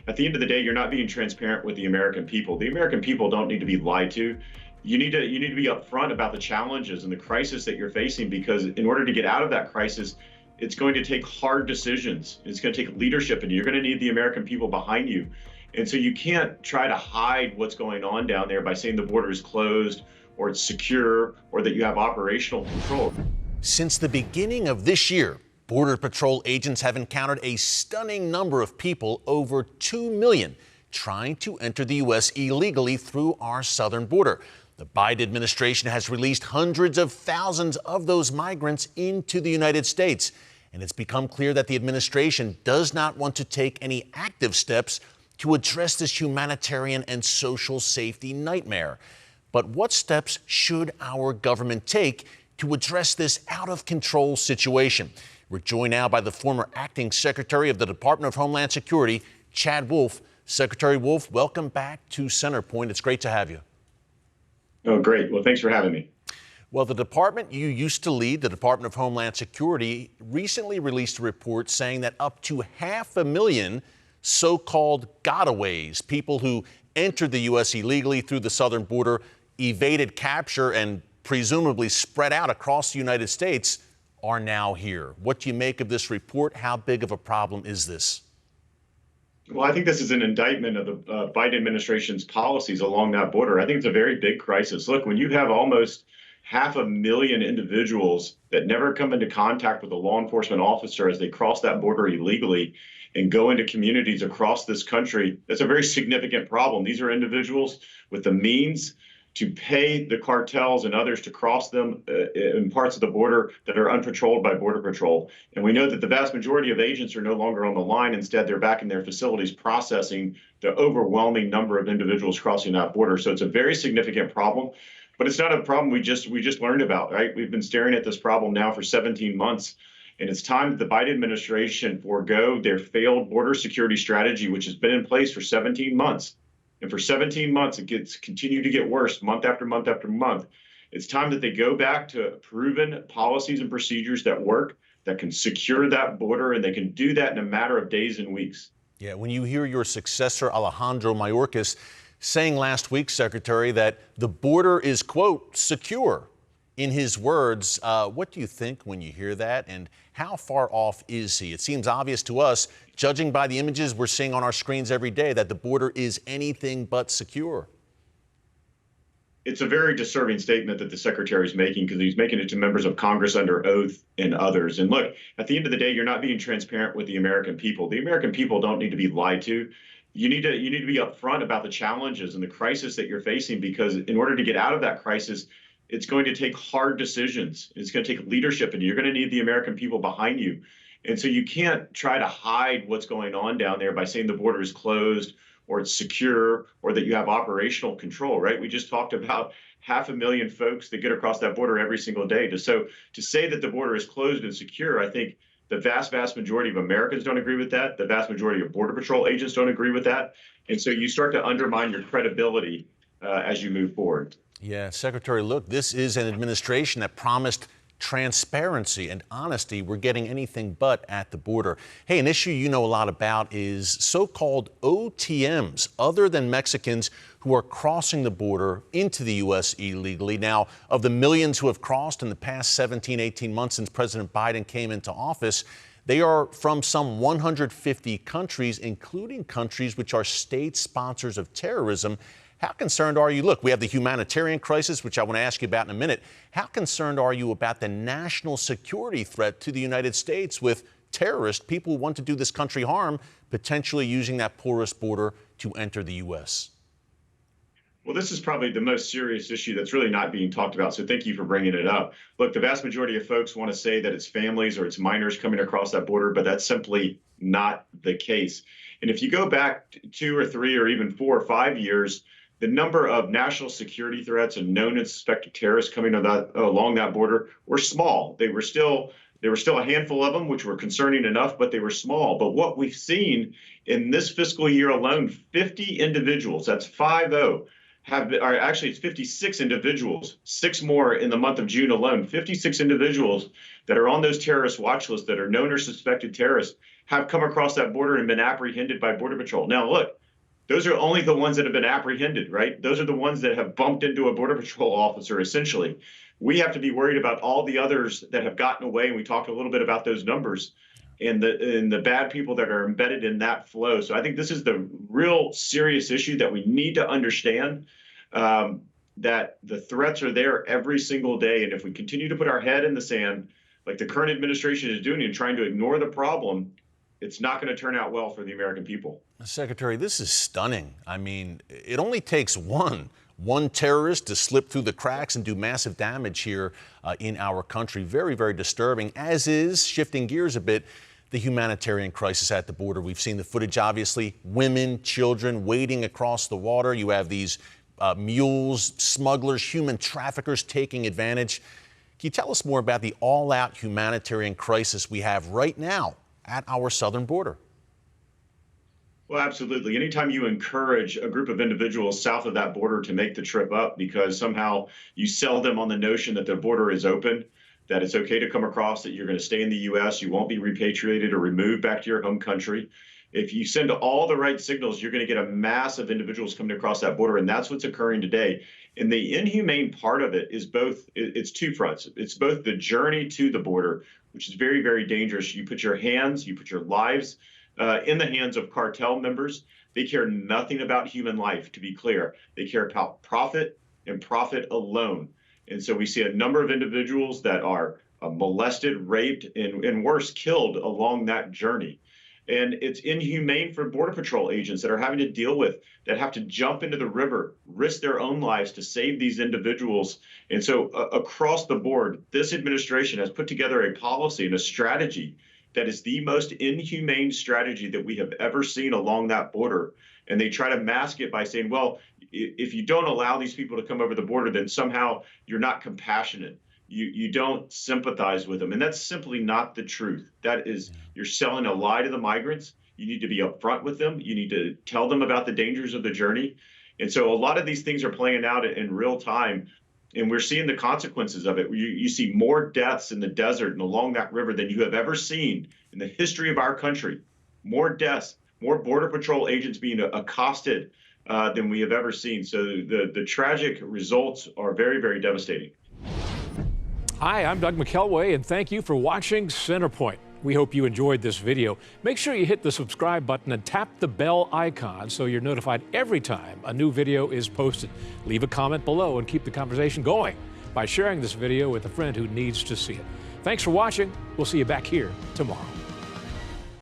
at the end of the day, you're not being transparent with the American people. The American people don't need to be lied to. You need to be upfront about the challenges and the crisis that you're facing, because in order to get out of that crisis, it's going to take hard decisions. It's going to take leadership, and you're going to need the American people behind you. And so you can't try to hide what's going on down there by saying the border is closed or it's secure or that you have operational control. Since the beginning of this year, Border Patrol agents have encountered a stunning number of people, over 2 million, trying to enter the U.S. illegally through our southern border. The Biden administration has released hundreds of thousands of those migrants into the United States. And it's become clear that the administration does not want to take any active steps to address this humanitarian and social safety nightmare. But what steps should our government take to address this out-of-control situation? We're joined now by the former Acting Secretary of the Department of Homeland Security, Chad Wolf. Secretary Wolf, welcome back to Centerpoint. It's great to have you. Oh, great. Well, thanks for having me. Well, the department you used to lead, the Department of Homeland Security, recently released a report saying that up to 500,000 so-called gotaways, people who entered the U.S. illegally through the southern border, evaded capture, and presumably spread out across the United States, are now here. What do you make of this report? How big of a problem is this? Well, I think this is an indictment of the Biden administration's policies along that border. I think it's a very big crisis. Look, when you have almost 500,000 individuals that never come into contact with a law enforcement officer as they cross that border illegally and go into communities across this country, that's a very significant problem. These are individuals with the means to pay the cartels and others to cross them in parts of the border that are unpatrolled by Border Patrol. And we know that the vast majority of agents are no longer on the line. Instead, they're back in their facilities processing the overwhelming number of individuals crossing that border. So it's a very significant problem, but it's not a problem we just learned about, right? We've been staring at this problem now for 17 months. And it's time that the Biden administration forego their failed border security strategy, which has been in place for 17 months. And for 17 months, it continued to get worse month after month after month. It's time that they go back to proven policies and procedures that work, that can secure that border, and they can do that in a matter of days and weeks. Yeah, when you hear your successor, Alejandro Mayorkas, saying last week, Secretary, that the border is, quote, secure, in his words, what do you think when you hear that, and how far off is he? It seems obvious to us, judging by the images we're seeing on our screens every day, that the border is anything but secure. It's a very disturbing statement that the Secretary is making, because he's making it to members of Congress under oath and others. And look, at the end of the day, you're not being transparent with the American people. The American people don't need to be lied to. You need to be upfront about the challenges and the crisis that you're facing, because in order to get out of that crisis, it's going to take hard decisions. It's going to take leadership, and you're going to need the American people behind you. And so you can't try to hide what's going on down there by saying the border is closed or it's secure or that you have operational control, right? We just talked about 500,000 folks that get across that border every single day. So to say that the border is closed and secure, I think the vast majority of Americans don't agree with that. The vast majority of Border Patrol agents don't agree with that. And so you start to undermine your credibility as you move forward. Yeah, Secretary, look, this is an administration that promised transparency and honesty. We're getting anything but at the border. Hey, an issue you know a lot about is so-called OTMs, other than Mexicans who are crossing the border into the U.S. illegally. Now, of the millions who have crossed in the past 17, 18 months since President Biden came into office, they are from some 150 countries, including countries which are state sponsors of terrorism. How concerned are you? Look, we have the humanitarian crisis, which I want to ask you about in a minute. How concerned are you about the national security threat to the United States with terrorists, people who want to do this country harm, potentially using that porous border to enter the U.S.? Well, this is probably the most serious issue that's really not being talked about. So thank you for bringing it up. Look, the vast majority of folks want to say that it's families or it's minors coming across that border, but that's simply not the case. And if you go back 2 or 3 or even 4 or 5 years, the number of national security threats and known and suspected terrorists coming along that border were small. There were still a handful of them, which were concerning enough, but they were small. But what we've seen in this fiscal year alone, 50 individuals, that's 50, actually it's 56 individuals, 6 more in the month of June alone. 56 individuals that are on those terrorist watch lists that are known or suspected terrorists have come across that border and been apprehended by Border Patrol. Now, look, those are only the ones that have been apprehended, right? Those are the ones that have bumped into a Border Patrol officer, essentially. We have to be worried about all the others that have gotten away, and we talked a little bit about those numbers and the bad people that are embedded in that flow. So I think this is the real serious issue that we need to understand, that the threats are there every single day. And if we continue to put our head in the sand, like the current administration is doing and trying to ignore the problem, it's not going to turn out well for the American people. Secretary, this is stunning. I mean, it only takes one terrorist to slip through the cracks and do massive damage here in our country. Very, very disturbing, as is, shifting gears a bit, the humanitarian crisis at the border. We've seen the footage, obviously, women, children wading across the water. You have these mules, smugglers, human traffickers taking advantage. Can you tell us more about the all-out humanitarian crisis we have right now at our southern border? Well, absolutely. Anytime you encourage a group of individuals south of that border to make the trip up because somehow you sell them on the notion that the border is open, that it's okay to come across, that you're going to stay in the U.S., you won't be repatriated or removed back to your home country. If you send all the right signals, you're going to get a mass of individuals coming across that border, and that's what's occurring today. And the inhumane part of it is it's two fronts. It's both the journey to the border, which is very, very dangerous. You put your lives in the hands of cartel members. They care nothing about human life, to be clear. They care about profit and profit alone. And so we see a number of individuals that are molested, raped, and worse, killed along that journey. And it's inhumane for Border Patrol agents that are having to deal with, that have to jump into the river, risk their own lives to save these individuals. And so across the board, this administration has put together a policy and a strategy that is the most inhumane strategy that we have ever seen along that border. And they try to mask it by saying, well, if you don't allow these people to come over the border, then somehow you're not compassionate. You don't sympathize with them. And that's simply not the truth. That is, you're selling a lie to the migrants. You need to be upfront with them. You need to tell them about the dangers of the journey. And so a lot of these things are playing out in real time. And we're seeing the consequences of it. You see more deaths in the desert and along that river than you have ever seen in the history of our country. More deaths, more Border Patrol agents being accosted than we have ever seen. So the tragic results are very, very devastating. Hi, I'm Doug McKelway, and thank you for watching Centerpoint. We hope you enjoyed this video. Make sure you hit the subscribe button and tap the bell icon so you're notified every time a new video is posted. Leave a comment below and keep the conversation going by sharing this video with a friend who needs to see it. Thanks for watching. We'll see you back here tomorrow.